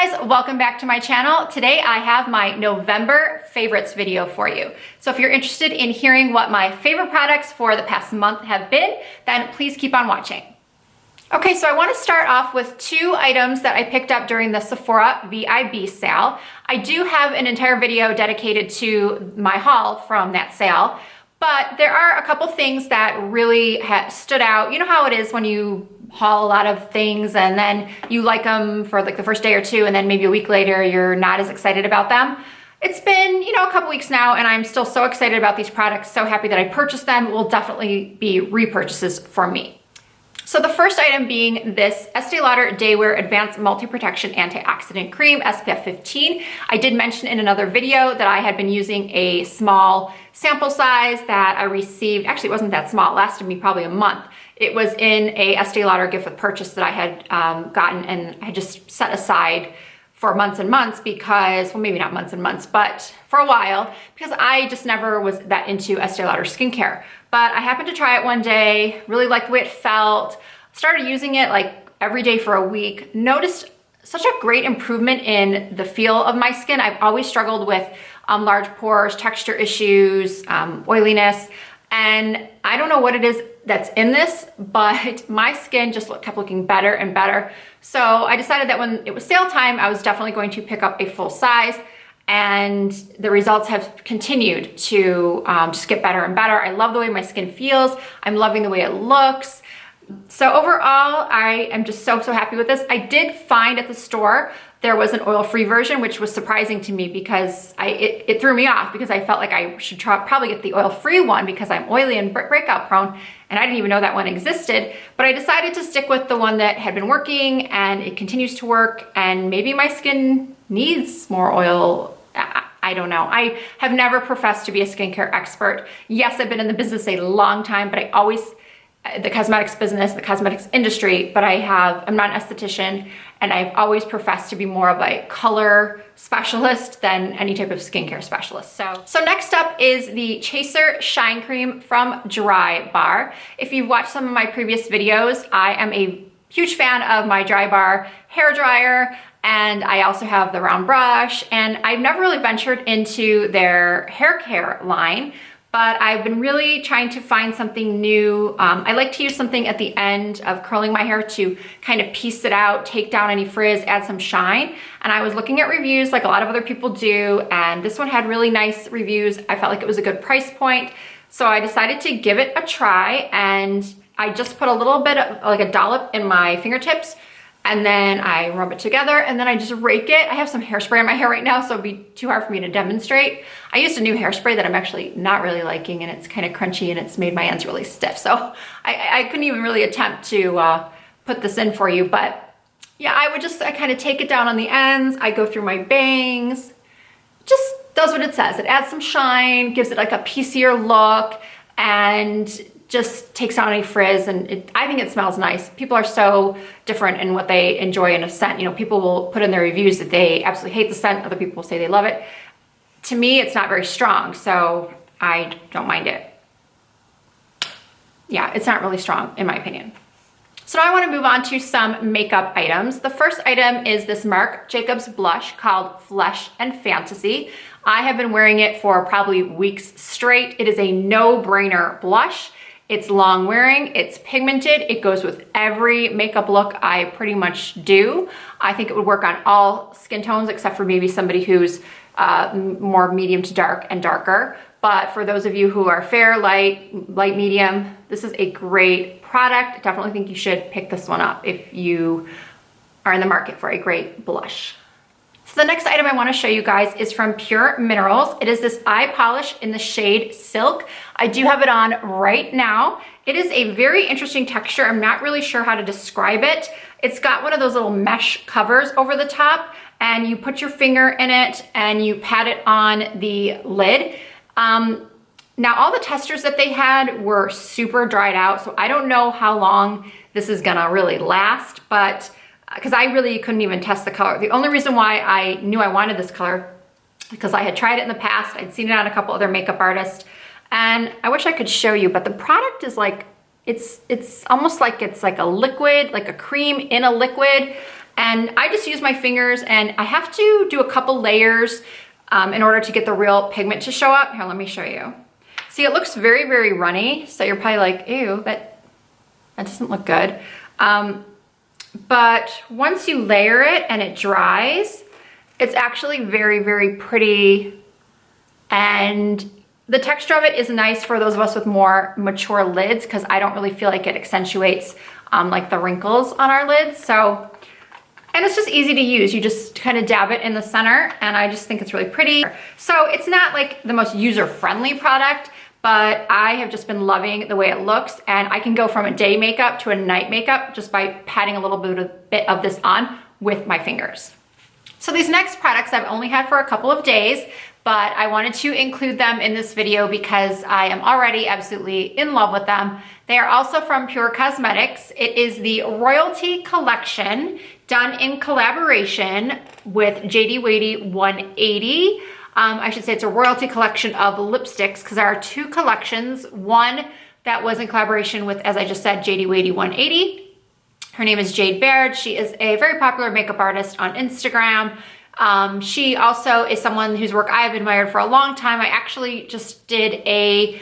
guys, welcome back to my channel. Today I have my November favorites video for you. So if you're interested in hearing what my favorite products for the past month have been, then please keep on watching. Okay, so I want to start off with two items that I picked up during the Sephora VIB sale. I do have an entire video dedicated to my haul from that sale, but there are a couple things that really stood out. You know how it is when you haul a lot of things and then you like them for like the first day or two and then maybe a week later you're not as excited about them. It's been, a couple weeks now and I'm still so excited about these products, so happy that I purchased them. Will definitely be repurchases for me. So the first item being this Estee Lauder Daywear Advanced Multi-Protection Antioxidant Cream, SPF 15. I did mention in another video that I had been using a small sample size that I received. Actually, it wasn't that small. It lasted me probably a month. It was in a Estee Lauder gift with purchase that I had gotten and I just set aside for months and months because, well, maybe not months and months, but for a while, because I just never was that into Estee Lauder skincare. But I happened to try it one day, really liked the way it felt, started using it like every day for a week, noticed such a great improvement in the feel of my skin. I've always struggled with large pores, texture issues, oiliness, and I don't know what it is that's in this, but my skin just kept looking better and better. So I decided that when it was sale time, I was definitely going to pick up a full size, and the results have continued to just get better and better. I love the way my skin feels. I'm loving the way it looks. So overall, I am just so happy with this. I did find at the store there was an oil-free version, which was surprising to me because it threw me off because I felt like I should probably get the oil-free one because I'm oily and breakout prone, and I didn't even know that one existed. But I decided to stick with the one that had been working, and it continues to work, and maybe my skin needs more oil. I don't know. I have never professed to be a skincare expert. Yes, I've been in the business a long time, but the cosmetics business, the cosmetics industry, but I'm not an esthetician, and I've always professed to be more of a color specialist than any type of skincare specialist. So next up is the Chaser Shine Cream from Drybar. If you've watched some of my previous videos, I am a huge fan of my Drybar hair dryer, and I also have the round brush, and I've never really ventured into their hair care line, but I've been really trying to find something new. I like to use something at the end of curling my hair to kind of piece it out, take down any frizz, add some shine. And I was looking at reviews like a lot of other people do, and this one had really nice reviews. I felt like it was a good price point. So I decided to give it a try, and I just put a little bit of like a dollop in my fingertips, and then I rub it together, and then I just rake it. I have some hairspray in my hair right now, so it'd be too hard for me to demonstrate. I used a new hairspray that I'm actually not really liking, and it's kind of crunchy, and it's made my ends really stiff. So I couldn't even really attempt to put this in for you, but yeah, I kind of take it down on the ends. I go through my bangs. Just does what it says. It adds some shine, gives it like a piecier look, and just takes out any frizz, and I think it smells nice. People are so different in what they enjoy in a scent. People will put in their reviews that they absolutely hate the scent. Other people say they love it. To me, it's not very strong, so I don't mind it. Yeah, it's not really strong in my opinion. So now I want to move on to some makeup items. The first item is this Marc Jacobs blush called Flesh and Fantasy. I have been wearing it for probably weeks straight. It is a no-brainer blush. It's long wearing, it's pigmented, it goes with every makeup look I pretty much do. I think it would work on all skin tones except for maybe somebody who's more medium to dark and darker. But for those of you who are fair, light, medium, this is a great product. I definitely think you should pick this one up if you are in the market for a great blush. So the next item I want to show you guys is from Pure Minerals. It is this eye polish in the shade Silk. I do have it on right now. It is a very interesting texture. I'm not really sure how to describe it. It's got one of those little mesh covers over the top, and you put your finger in it and you pat it on the lid. Now all the testers that they had were super dried out, so I don't know how long this is gonna really last, but because I really couldn't even test the color. The only reason why I knew I wanted this color because I had tried it in the past. I'd seen it on a couple other makeup artists, and I wish I could show you, but the product is like, it's almost like it's like a liquid, like a cream in a liquid, And I just use my fingers, and I have to do a couple layers in order to get the real pigment to show up. Here, let me show you. See, it looks very, very runny. So you're probably like, ew, that doesn't look good. But once you layer it and it dries, it's actually very, very pretty. And the texture of it is nice for those of us with more mature lids, because I don't really feel like it accentuates like the wrinkles on our lids. So, and it's just easy to use. You just kind of dab it in the center, and I just think it's really pretty. So it's not like the most user-friendly product, but I have just been loving the way it looks, and I can go from a day makeup to a night makeup just by patting a little bit of this on with my fingers. So these next products I've only had for a couple of days, but I wanted to include them in this video because I am already absolutely in love with them. They are also from Pur Cosmetics. It is the Royalty Collection, done in collaboration with JD Wadey 180. I should say it's a royalty collection of lipsticks, because there are two collections. One that was in collaboration with, as I just said, JD Wadey 180. Her name is Jade Baird. She is a very popular makeup artist on Instagram. She also is someone whose work I have admired for a long time. I actually just did a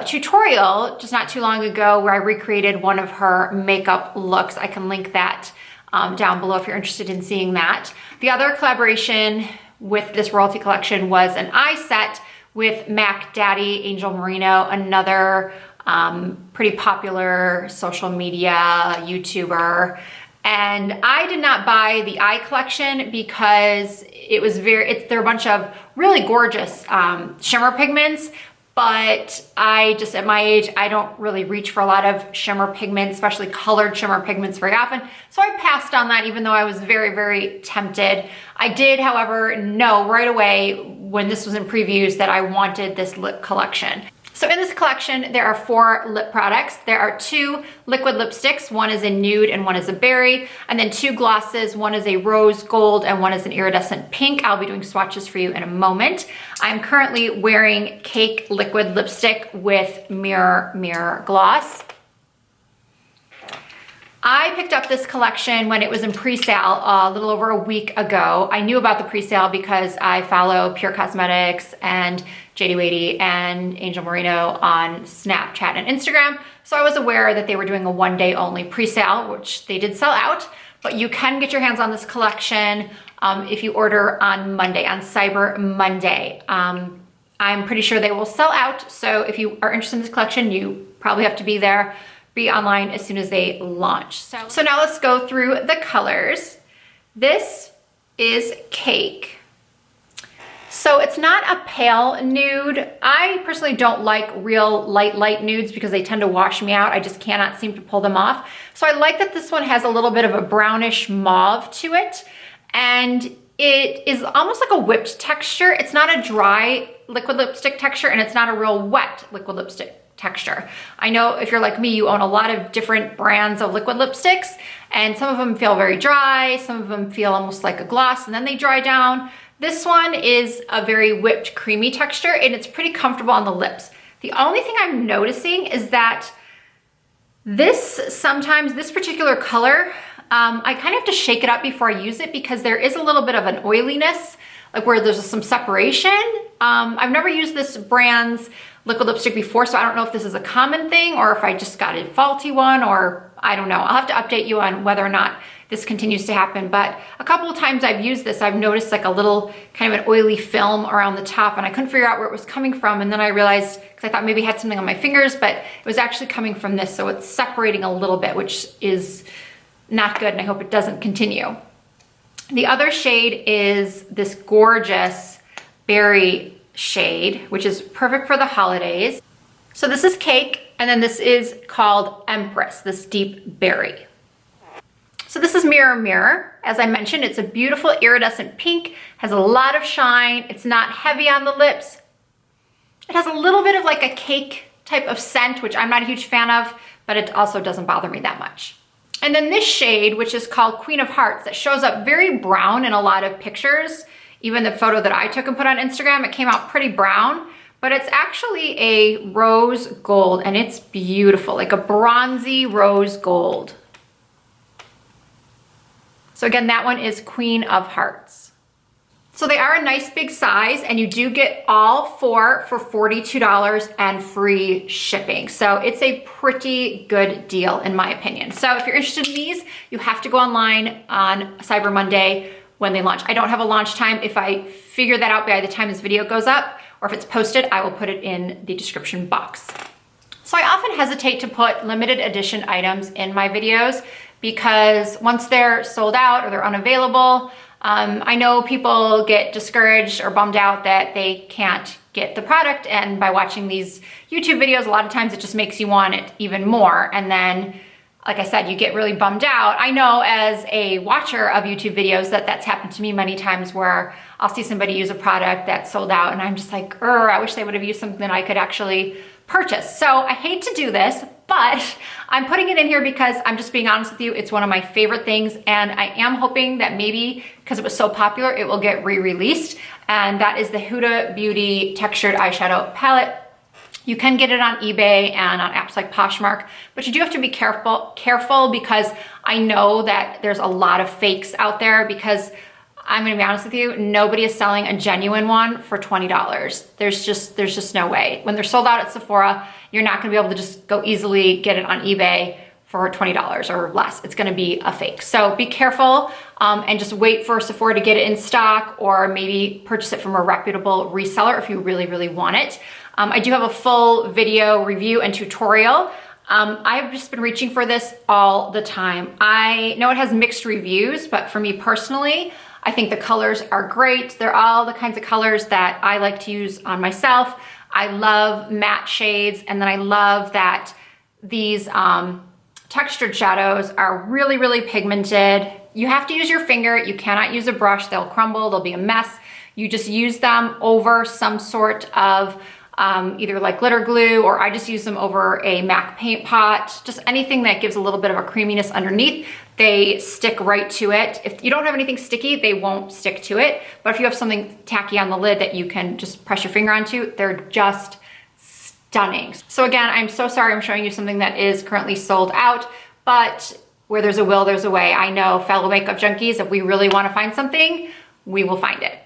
tutorial just not too long ago where I recreated one of her makeup looks. I can link that down below if you're interested in seeing that. The other collaboration with this royalty collection was an eye set with Mac Daddy Angel Merino, another pretty popular social media YouTuber. And I did not buy the eye collection because it was there are a bunch of really gorgeous shimmer pigments, but I just, at my age, I don't really reach for a lot of shimmer pigments, especially colored shimmer pigments, very often. So I passed on that, even though I was very, very tempted. I did, however, know right away when this was in previews that I wanted this lip collection. So in this collection, there are 4 lip products. There are 2 liquid lipsticks. One is a nude and one is a berry. And then 2 glosses. One is a rose gold and one is an iridescent pink. I'll be doing swatches for you in a moment. I'm currently wearing Cake liquid lipstick with Mirror Gloss. I picked up this collection when it was in pre-sale a little over a week ago. I knew about the pre-sale because I follow Pur Cosmetics and JD Wadey and Angel Merino on Snapchat and Instagram. So I was aware that they were doing a one-day only pre-sale, which they did sell out, but you can get your hands on this collection if you order on Monday, on Cyber Monday. I'm pretty sure they will sell out. So if you are interested in this collection, you probably have to be online as soon as they launch. So now let's go through the colors. This is Cake. So it's not a pale nude. I personally don't like real light nudes because they tend to wash me out. I just cannot seem to pull them off. So I like that this one has a little bit of a brownish mauve to it. And it is almost like a whipped texture. It's not a dry liquid lipstick texture, and it's not a real wet liquid lipstick texture. I know if you're like me, you own a lot of different brands of liquid lipsticks, and some of them feel very dry, some of them feel almost like a gloss, and then they dry down. This one is a very whipped, creamy texture, and it's pretty comfortable on the lips. The only thing I'm noticing is that this particular color, I kind of have to shake it up before I use it because there is a little bit of an oiliness, like where there's some separation. I've never used this brand's liquid lipstick before, so I don't know if this is a common thing or if I just got a faulty one, or I don't know. I'll have to update you on whether or not this continues to happen. But a couple of times I've used this, I've noticed like a little kind of an oily film around the top, and I couldn't figure out where it was coming from. And then I realized, because I thought maybe I had something on my fingers, but it was actually coming from this. So it's separating a little bit, which is not good, and I hope it doesn't continue. The other shade is this gorgeous berry shade, which is perfect for the holidays. So this is Cake, and then this is called Empress, this deep berry. So this is Mirror. As I mentioned, it's a beautiful iridescent pink, has a lot of shine. It's not heavy on the lips. It has a little bit of like a cake type of scent, which I'm not a huge fan of, but it also doesn't bother me that much. And then this shade, which is called Queen of Hearts, that shows up very brown in a lot of pictures. Even the photo that I took and put on Instagram, it came out pretty brown, but it's actually a rose gold, and it's beautiful, like a bronzy rose gold. So again, that one is Queen of Hearts. So they are a nice big size, and you do get all 4 for $42 and free shipping. So it's a pretty good deal in my opinion. So if you're interested in these, you have to go online on Cyber Monday when they launch. I don't have a launch time. If I figure that out by the time this video goes up, or if it's posted, I will put it in the description box. So I often hesitate to put limited edition items in my videos because once they're sold out or they're unavailable, I know people get discouraged or bummed out that they can't get the product, and by watching these YouTube videos, a lot of times it just makes you want it even more, and then, like I said, you get really bummed out. I know as a watcher of YouTube videos that that's happened to me many times, where I'll see somebody use a product that's sold out and I'm just like, I wish they would have used something that I could actually purchase. So I hate to do this, but I'm putting it in here because I'm just being honest with you. It's one of my favorite things, and I am hoping that maybe because it was so popular, it will get re-released. And that is the Huda Beauty Textured Eyeshadow Palette. You can get it on eBay and on apps like Poshmark, but you do have to be careful because I know that there's a lot of fakes out there, because I'm gonna be honest with you, nobody is selling a genuine one for $20. There's just no way. When they're sold out at Sephora, you're not gonna be able to just go easily get it on eBay for $20 or less. It's gonna be a fake. So be careful and just wait for Sephora to get it in stock, or maybe purchase it from a reputable reseller if you really, really want it. I do have a full video review and tutorial. I've just been reaching for this all the time. I know it has mixed reviews, but for me personally, I think the colors are great. They're all the kinds of colors that I like to use on myself. I love matte shades, and then I love that these textured shadows are really, really pigmented. You have to use your finger. You cannot use a brush. They'll crumble. They'll be a mess. You just use them over some sort of either like glitter glue, or I just use them over a MAC paint pot, just anything that gives a little bit of a creaminess underneath. They stick right to it. If you don't have anything sticky, they won't stick to it. But if you have something tacky on the lid that you can just press your finger onto, they're just stunning. So again, I'm so sorry I'm showing you something that is currently sold out, but where there's a will, there's a way. I know, fellow makeup junkies, if we really want to find something, we will find it.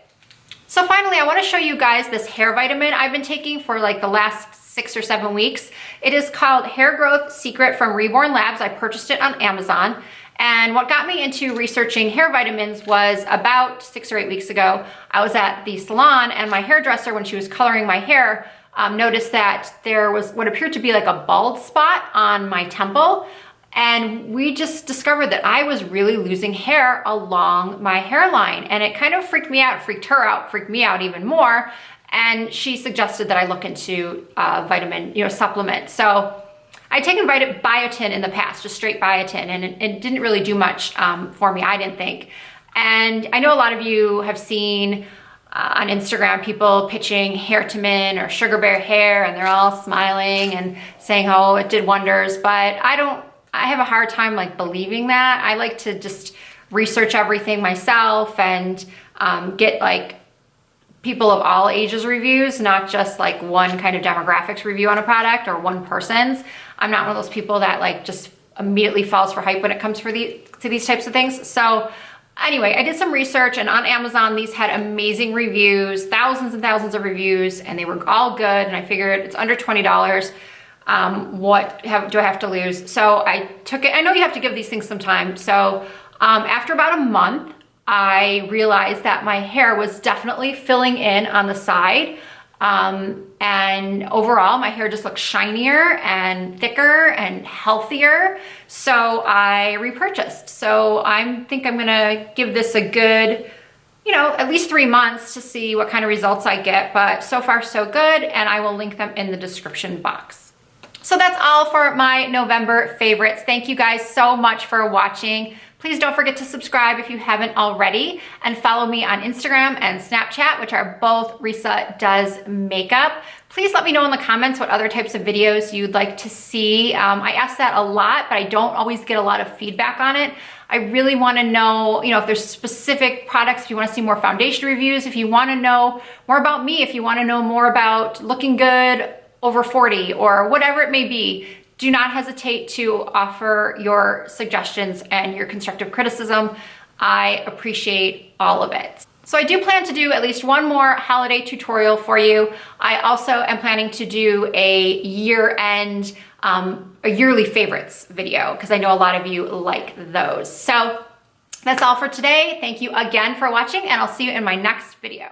So finally, I want to show you guys this hair vitamin I've been taking for like the last 6 or 7 weeks. It is called Hair Growth Secret from Reborn Labs. I purchased it on Amazon. And what got me into researching hair vitamins was about 6 or 8 weeks ago, I was at the salon, and my hairdresser, when she was coloring my hair, noticed that there was what appeared to be like a bald spot on my temple. And we just discovered that I was really losing hair along my hairline, and it kind of freaked me out, freaked her out, freaked me out even more. And she suggested that I look into vitamin, supplement. So I'd taken biotin in the past, just straight biotin, and it didn't really do much for me, I didn't think. And I know a lot of you have seen on Instagram people pitching Hair-to-Min or Sugar Bear Hair, and they're all smiling and saying, oh, it did wonders, but I have a hard time like believing that. I like to just research everything myself and get like people of all ages reviews, not just like one kind of demographics review on a product or one person's. I'm not one of those people that like just immediately falls for hype when it comes to these types of things. So anyway, I did some research, and on Amazon, these had amazing reviews, thousands and thousands of reviews, and they were all good. And I figured it's under $20. What do I have to lose? So I took it. I know you have to give these things some time. So after about a month, I realized that my hair was definitely filling in on the side. And overall, my hair just looked shinier and thicker and healthier. So I repurchased. So I think I'm gonna give this a good, at least 3 months to see what kind of results I get. But so far, so good. And I will link them in the description box. So that's all for my November favorites. Thank you guys so much for watching. Please don't forget to subscribe if you haven't already, and follow me on Instagram and Snapchat, which are both Risa Does Makeup. Please let me know in the comments what other types of videos you'd like to see. I ask that a lot, but I don't always get a lot of feedback on it. I really want to know, if there's specific products, if you want to see more foundation reviews, if you want to know more about me, if you want to know more about looking good over 40 or whatever it may be. Do not hesitate to offer your suggestions and your constructive criticism. I appreciate all of it. So I do plan to do at least one more holiday tutorial for you. I also am planning to do a year-end, a yearly favorites video, because I know a lot of you like those. So that's all for today. Thank you again for watching, and I'll see you in my next video.